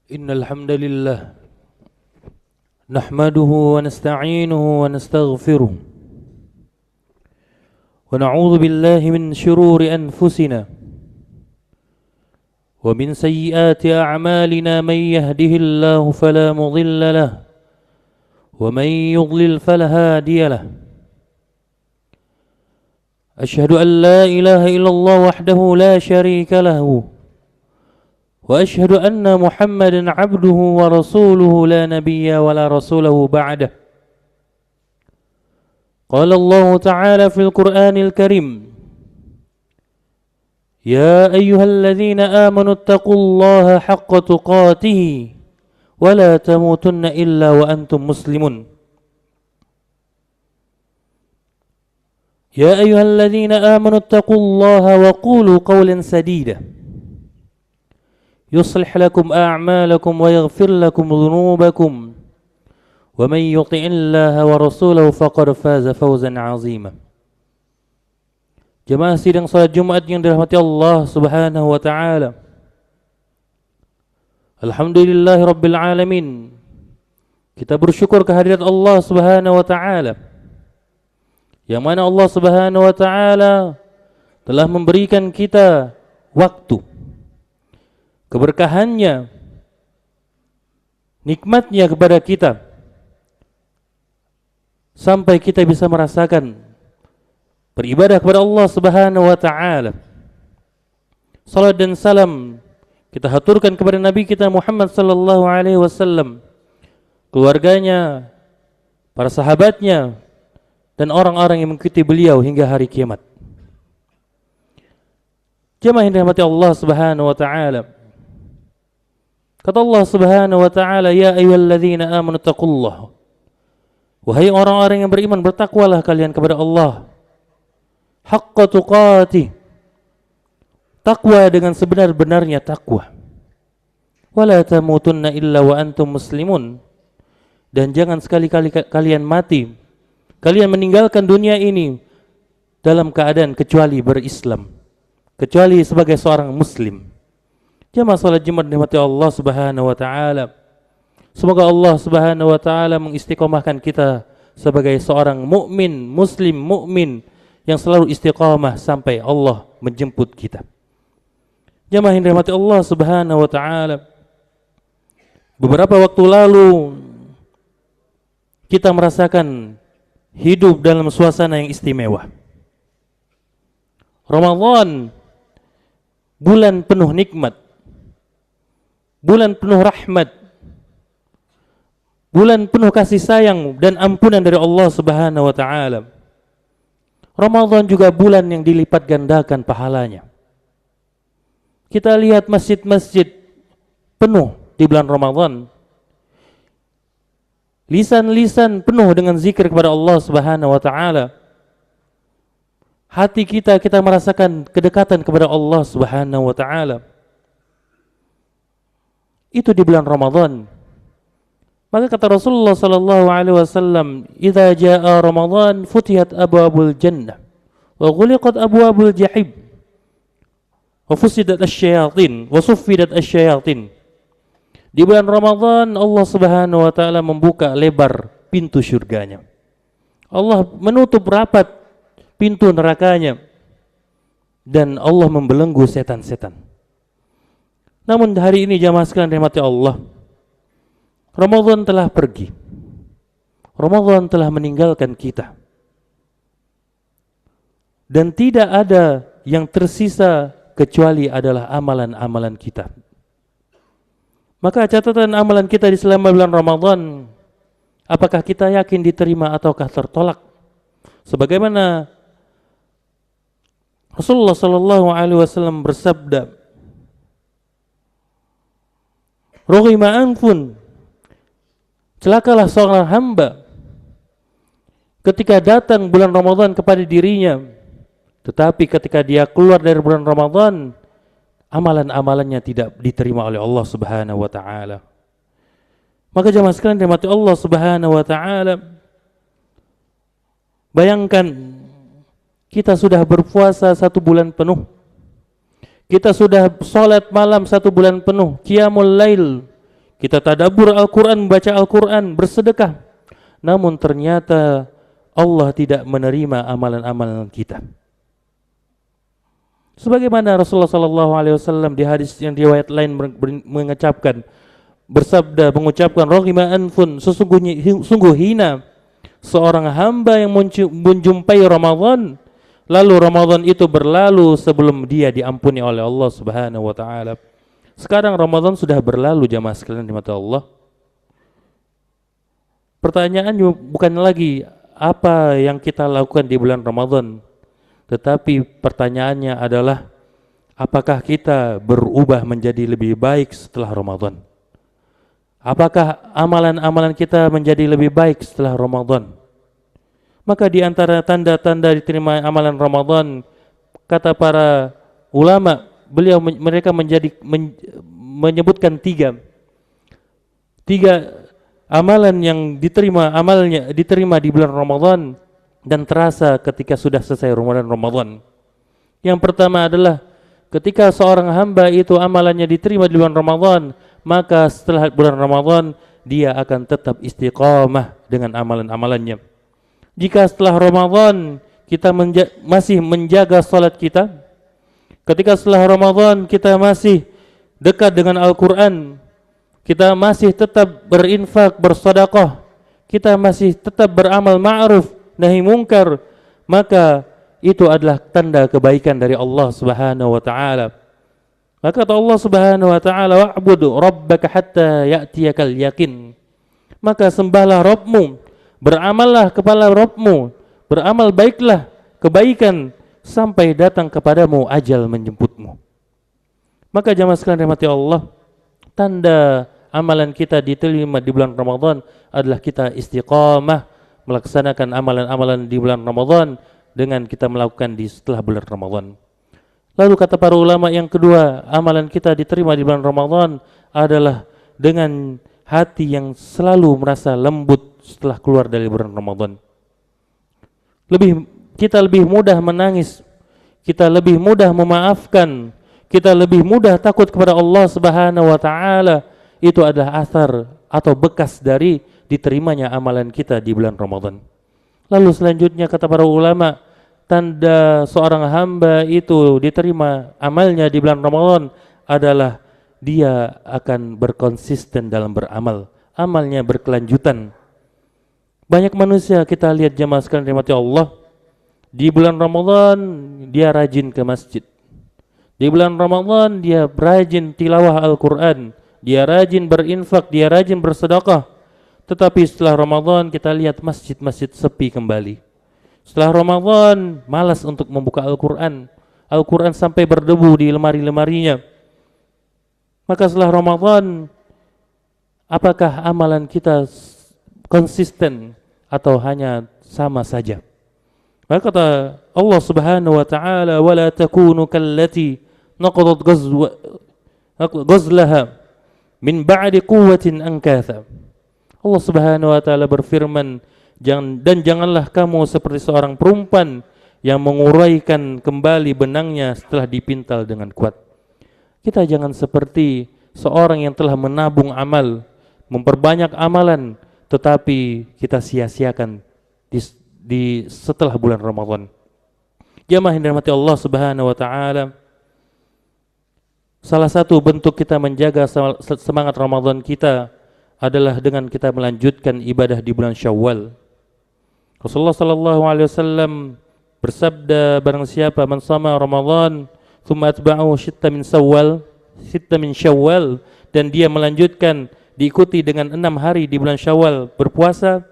إن الحمد لله نحمده ونستعينه ونستغفره ونعوذ بالله من شرور أنفسنا ومن سيئات أعمالنا من يهده الله فلا مضل له ومن يضلل فلا هادي له أشهد أن لا إله إلا الله وحده لا شريك له وأشهد أن محمدا عبده ورسوله لا نبي ولا رسوله بعده قال الله تعالى في القرآن الكريم يا أيها الذين آمنوا اتقوا الله حق تقاته ولا تموتن إلا وأنتم مسلمون يا أيها الذين آمنوا اتقوا الله وقولوا قولا سديدا يصلح لكم أعمالكم ويغفر لكم ذنوبكم ومن يطع الله ورسوله فقد فاز فوزا عظيما. Jemaah sidang salat Jumat yang dirahmati Allah Subhanahu wa taala. Alhamdulillahirabbil alamin. Kita bersyukur kehadirat Allah Subhanahu wa taala. Yang mana Allah Subhanahu wa taala telah memberikan kita waktu, keberkahannya, nikmatnya kepada kita sampai kita bisa merasakan beribadah kepada Allah Subhanahu wa taala. Salat dan salam kita haturkan kepada Nabi kita Muhammad sallallahu alaihi wasallam, keluarganya, para sahabatnya dan orang-orang yang mengikuti beliau hingga hari kiamat. Jemaah yang dirahmati Allah Subhanahu wa taala. Kata Allah Subhanahu wa taala, ya ayyuhalladzina amanu taqullaha. Wahai orang-orang yang beriman, bertakwalah kalian kepada Allah. Haqqa tuqatih. Takwa dengan sebenar-benarnya takwa. Wala tamutunna illa wa antum muslimun. Dan jangan sekali-kali kalian mati, kalian meninggalkan dunia ini dalam keadaan kecuali berislam, kecuali sebagai seorang muslim. Jemaah salat Jumat dirahmati Allah Subhanahu wa taala. Semoga Allah Subhanahu wa taala mengistiqomahkan kita sebagai seorang mukmin, muslim, mukmin yang selalu istiqamah sampai Allah menjemput kita. Jemaah yang dirahmati Allah Subhanahu wa taala. Beberapa waktu lalu kita merasakan hidup dalam suasana yang istimewa. Ramadan, bulan penuh nikmat, bulan penuh rahmat, bulan penuh kasih sayang dan ampunan dari Allah Subhanahu wa taala. Ramadan juga bulan yang dilipat gandakan pahalanya. Kita lihat masjid-masjid penuh di bulan Ramadan. Lisan-lisan penuh dengan zikir kepada Allah Subhanahu wa taala. Hati kita merasakan kedekatan kepada Allah Subhanahu wa taala. Itu di bulan Ramadan. Maka kata Rasulullah sallallahu alaihi wasallam, "Idza jaa Ramadan futihat abwabul jannah wa ghuliqat abwabul jahim wa fusidat asyayatin wa suffidat asyayatin." Di bulan Ramadan Allah Subhanahu wa taala membuka lebar pintu surganya. Allah menutup rapat pintu nerakanya dan Allah membelenggu setan-setan. Namun hari ini jamaah sekalian dirahmati Allah, Ramadan telah pergi. Ramadan telah meninggalkan kita. Dan tidak ada yang tersisa kecuali adalah amalan-amalan kita. Maka catatan amalan kita di selama bulan Ramadan, apakah kita yakin diterima ataukah tertolak? Sebagaimana Rasulullah sallallahu alaihi wasallam bersabda, "Rughima anfun." Celakalah seorang hamba ketika datang bulan Ramadan kepada dirinya, tetapi ketika dia keluar dari bulan Ramadan, amalan-amalannya tidak diterima oleh Allah Subhanahu wa taala. Maka jemaah sekalian dirahmati Allah Subhanahu wa taala, bayangkan kita sudah berpuasa 1 bulan penuh, Kita sudah sholat malam 1 bulan penuh, qiyamul lail, kita tadabbur Al-Quran, membaca Al-Quran, bersedekah, namun ternyata Allah tidak menerima amalan-amalan kita. Sebagaimana Rasulullah SAW di hadis yang riwayat lain mengucapkan roghima anfun, sungguh hina seorang hamba yang menjumpai Ramadan, lalu Ramadan itu berlalu sebelum dia diampuni oleh Allah Subhanahu wa taala. Sekarang Ramadan sudah berlalu, jamaah sekalian di mata Allah. Pertanyaannya bukan lagi apa yang kita lakukan di bulan Ramadan, tetapi pertanyaannya adalah apakah kita berubah menjadi lebih baik setelah Ramadan? Apakah amalan-amalan kita menjadi lebih baik setelah Ramadan? Maka di antara tanda-tanda diterima amalan Ramadan, kata para ulama, mereka menyebutkan tiga amalan yang diterima di bulan Ramadan dan terasa ketika sudah selesai Ramadan. Yang pertama adalah ketika seorang hamba itu amalannya diterima di bulan Ramadan, maka setelah bulan Ramadan dia akan tetap istiqamah dengan amalan-amalannya. Jika setelah Ramadan kita masih menjaga salat kita, ketika setelah Ramadan kita masih dekat dengan Al-Quran, kita masih tetap berinfak, bersedekah, kita masih tetap beramal ma'ruf, nahi mungkar, maka itu adalah tanda kebaikan dari Allah Subhanahu wa taala. Maka kata Allah Subhanahu wa taala, wa'budu rabbaka hatta ya'tiyakal yaqin. Maka sembahlah Rabbmu, beramallah kepada Rabbmu, beramal baiklah kebaikan sampai datang kepadamu ajal menjemputmu. Maka jamaah sekalian rahmati Allah, tanda amalan kita diterima di bulan Ramadan adalah kita istiqamah melaksanakan amalan-amalan di bulan Ramadan dengan kita melakukan di setelah bulan Ramadan. Lalu kata para ulama yang kedua, amalan kita diterima di bulan Ramadan adalah dengan hati yang selalu merasa lembut setelah keluar dari bulan Ramadan. Kita lebih mudah menangis, kita lebih mudah memaafkan, kita lebih mudah takut kepada Allah Subhanahu wa taala. Itu adalah asar atau bekas dari diterimanya amalan kita di bulan Ramadan. Lalu selanjutnya kata para ulama, tanda seorang hamba itu diterima amalnya di bulan Ramadan adalah dia akan berkonsisten dalam beramal, amalnya berkelanjutan. Banyak manusia kita lihat jamaah sekalian rahmati Allah, di bulan Ramadan dia rajin ke masjid, di bulan Ramadan dia rajin tilawah Al-Quran, dia rajin berinfak, dia rajin bersedekah. Tetapi setelah Ramadan kita lihat masjid-masjid sepi kembali. Setelah Ramadan malas untuk membuka Al-Quran, Al-Quran sampai berdebu di lemari-lemarinya. Maka setelah Ramadan, apakah amalan kita konsisten atau hanya sama saja? Maka kata Allah Subhanahu wa taala, wala takunu kallati naqadat ghazlaha min ba'di quwwatin ankatha. Allah Subhanahu wa taala berfirman, dan janganlah kamu seperti seorang perempuan yang menguraikan kembali benangnya setelah dipintal dengan kuat. Kita jangan seperti seorang yang telah menabung amal, memperbanyak amalan, tetapi kita sia-siakan di setelah bulan Ramadan. Jamaah yang dirahmati Allah Subhanahu wa taala, salah satu bentuk kita menjaga semangat Ramadan kita adalah dengan kita melanjutkan ibadah di bulan Syawal. Rasulullah sallallahu alaihi wasallam bersabda, barang siapa man shama Ramadan thumma atba'ahu sitta min Syawal, dan dia melanjutkan diikuti dengan 6 hari di bulan Syawal berpuasa,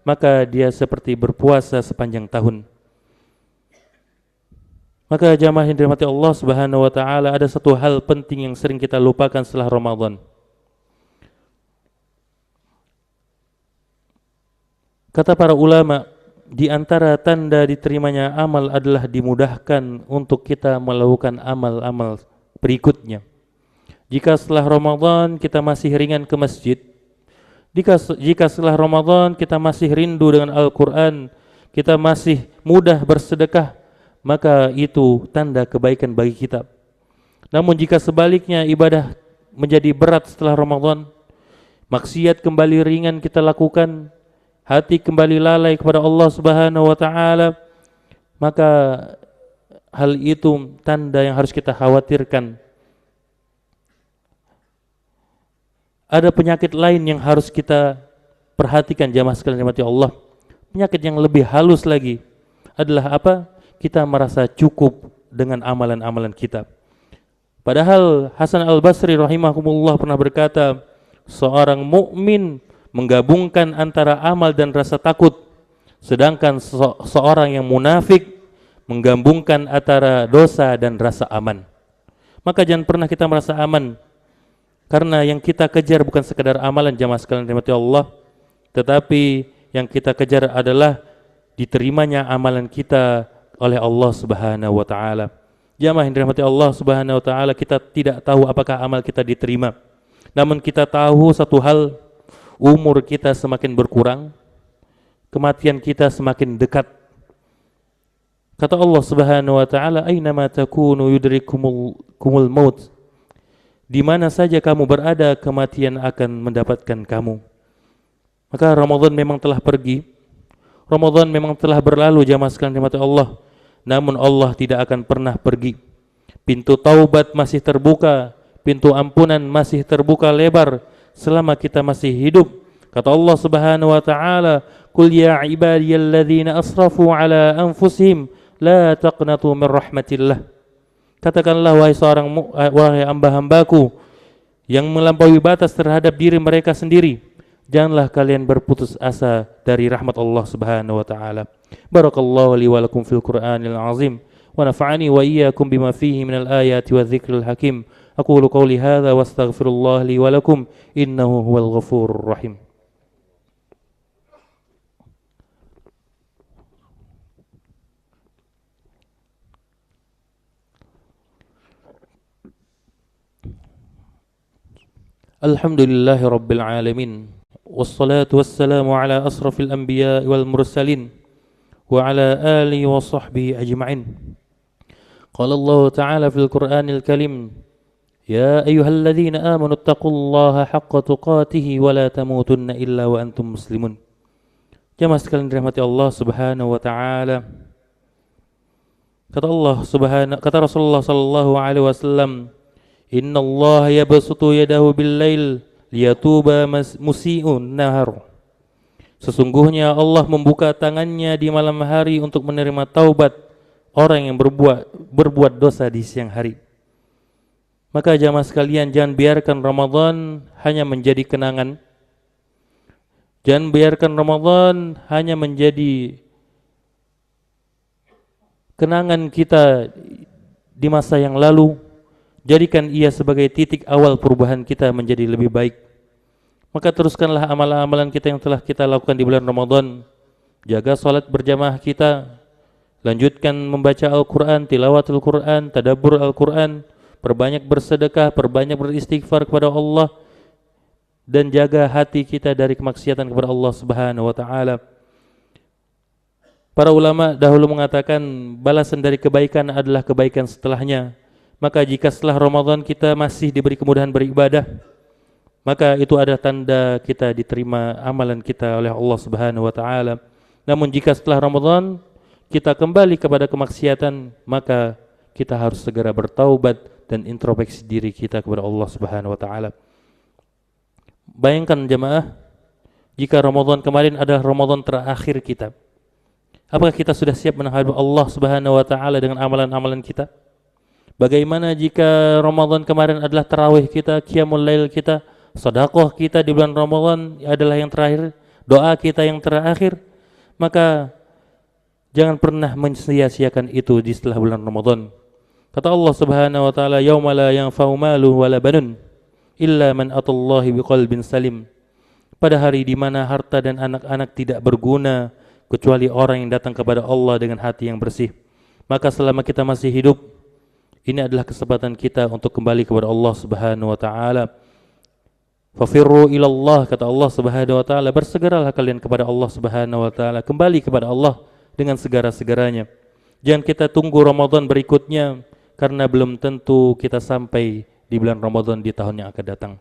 maka dia seperti berpuasa sepanjang tahun. Maka jamaah yang dirahmati Allah Subhanahu wa taala, ada satu hal penting yang sering kita lupakan setelah Ramadan. Kata para ulama, di antara tanda diterimanya amal adalah dimudahkan untuk kita melakukan amal-amal berikutnya. Jika setelah Ramadan kita masih ringan ke masjid, jika setelah Ramadan kita masih rindu dengan Al-Quran, kita masih mudah bersedekah, maka itu tanda kebaikan bagi kita. Namun jika sebaliknya ibadah menjadi berat setelah Ramadan, maksiat kembali ringan kita lakukan, hati kembali lalai kepada Allah Subhanahu wa taala, maka hal itu tanda yang harus kita khawatirkan. Ada penyakit lain yang harus kita perhatikan jamaah sekalian rahmati Allah. Penyakit yang lebih halus lagi adalah apa? Kita merasa cukup dengan amalan-amalan kita. Padahal Hasan Al-Basri rahimahumullah pernah berkata, seorang mukmin menggabungkan antara amal dan rasa takut, sedangkan seorang yang munafik menggabungkan antara dosa dan rasa aman. Maka jangan pernah kita merasa aman, karena yang kita kejar bukan sekedar amalan jamaah sekalian rahmati Allah, tetapi yang kita kejar adalah diterimanya amalan kita oleh Allah Subhanahu wa taala. Jamaah yang dirahmati Allah Subhanahu wa taala, kita tidak tahu apakah amal kita diterima. Namun kita tahu satu hal, umur kita semakin berkurang, kematian kita semakin dekat. Kata Allah Subhanahu wa taala, "Ainama takunu yudrikumul maut." Di mana saja kamu berada, kematian akan mendapatkan kamu. Maka Ramadan memang telah pergi, Ramadan memang telah berlalu jamaah sekalian rahmati Allah. Namun Allah tidak akan pernah pergi. Pintu taubat masih terbuka, pintu ampunan masih terbuka lebar selama kita masih hidup. Kata Allah Subhanahu wa taala, "Qul ya ibadiyalladzina asrafu ala anfusihim la taqnatu min rahmatillah." Katakanlah wahai hamba-hambaku yang melampaui batas terhadap diri mereka sendiri, janganlah kalian berputus asa dari rahmat Allah Subhanahu wa taala. Barakallahu li wa lakum fil Qur'anil azim wa nafa'ani wa iyyakum bima fihi minal ayati wadh-dhikril hakim. Aqulu qawli hadza wa astaghfirullah li wa lakum innahu huwal ghafurur rahim. Alhamdulillahi rabbil alamin, wassalatu wassalamu ala asrafil anbiya wal mursalin wa ala alihi wa sahbihi ajma'in. Qala Allah ta'ala fil Qur'anil karim, ya ayyuhalladzina amanu taqullaha haqqa tuqatih wa la tamutunna illa wa antum muslimun. Jamaah sekalian dirahmati Allah Subhanahu wa taala. Kata Rasulullah sallallahu alaihi wasallam, "Inna Allah yabsutu yadahu bil-lail liyatuba musii'un nahar." Sesungguhnya Allah membuka tangannya di malam hari untuk menerima taubat orang yang berbuat dosa di siang hari. Maka jamaah sekalian, jangan biarkan Ramadan hanya menjadi kenangan. Jangan biarkan Ramadan hanya menjadi kenangan kita di masa yang lalu. Jadikan ia sebagai titik awal perubahan kita menjadi lebih baik. Maka teruskanlah amalan-amalan kita yang telah kita lakukan di bulan Ramadan. Jaga salat berjamaah kita, lanjutkan membaca Al-Quran, tilawatul Quran, tadabbur Al-Quran, perbanyak bersedekah, perbanyak beristighfar kepada Allah, dan jaga hati kita dari kemaksiatan kepada Allah Subhanahu wa taala. Para ulama dahulu mengatakan balasan dari kebaikan adalah kebaikan setelahnya. Maka jika setelah Ramadan kita masih diberi kemudahan beribadah, maka itu adalah tanda kita diterima amalan kita oleh Allah Subhanahu wa taala. Namun jika setelah Ramadan kita kembali kepada kemaksiatan, maka kita harus segera bertaubat dan introspeksi diri kita kepada Allah Subhanahu wa taala. Bayangkan jemaah, jika Ramadan kemarin adalah Ramadan terakhir kita, apakah kita sudah siap menghadapi Allah Subhanahu wa taala dengan amalan-amalan kita? Bagaimana jika Ramadan kemarin adalah tarawih kita, qiyamul lail kita, sedekah kita di bulan Ramadan adalah yang terakhir, doa kita yang terakhir? Maka jangan pernah mensia-siakan itu di setelah bulan Ramadan. Kata Allah Subhanahu wa taala, "Yauma la yanfa'u malu wala banun illa man atallahi biqalbin salim." Pada hari di mana harta dan anak-anak tidak berguna kecuali orang yang datang kepada Allah dengan hati yang bersih. Maka selama kita masih hidup, ini adalah kesempatan kita untuk kembali kepada Allah Subhanahu wa taala. Fafirru ilallah, kata Allah Subhanahu wa taala, bersegeralah kalian kepada Allah Subhanahu wa taala, kembali kepada Allah dengan segera-segaranya. Jangan kita tunggu Ramadan berikutnya, karena belum tentu kita sampai di bulan Ramadan di tahun yang akan datang.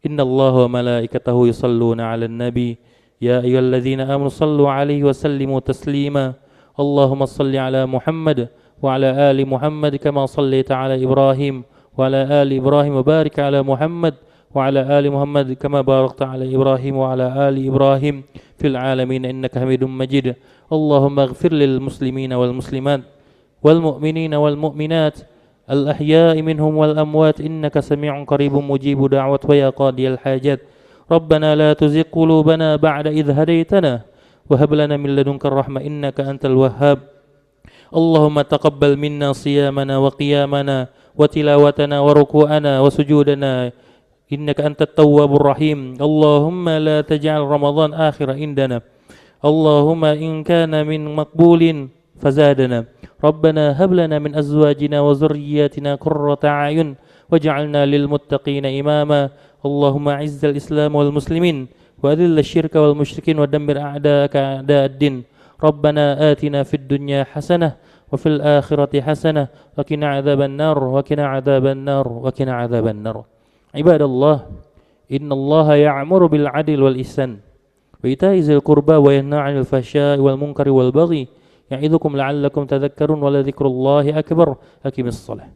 Innallaha wa malaikatahu yusalluna 'alan nabi ya ayyuhalladzina amanu sallu 'alaihi wa sallimu taslima. Allahumma salli 'ala Muhammad wa 'ala ali Muhammad kama shallaita 'ala Ibrahim wa 'ala ali Ibrahim wa barik 'ala Muhammad wa 'ala ali Muhammad kama barakta 'ala Ibrahim wa 'ala ali Ibrahim fil 'alamin innaka Hamidum Majid. Allahumma ighfir lil muslimina wal muslimat wal mu'minina wal mu'minat الأحياء منهم والأموات إنك سميع قريب مجيب دعوة ويا قاضي الحاجات. ربنا لا تزغ قلوبنا بعد إذ هديتنا وهب لنا من لدنك الرحمة إنك أنت الوهاب. اللهم تقبل منا صيامنا وقيامنا وتلاوتنا وركوعنا وسجودنا إنك أنت التواب الرحيم. اللهم لا تجعل رمضان آخر عندنا. اللهم إن كان من مقبول فزادنا. ربنا هب لنا من أزواجنا وذرياتنا قرة أعين واجعلنا للمتقين إماما. اللهم أعز الإسلام والمسلمين وأذل الشرك والمشركين ودمر أعداءك أعداء الدين. ربنا آتنا في الدنيا حسنة وفي الآخرة حسنة وقنا عذاب النار وقنا عذاب النار وقنا عذاب النار. عباد الله إن الله يأمر بالعدل والإحسان وإيتاء ذي القربى وينهى عن الفحشاء والمنكر والبغي يعظكم لعلكم تذكرون ولذكر الله أكبر. أقم الصلاة.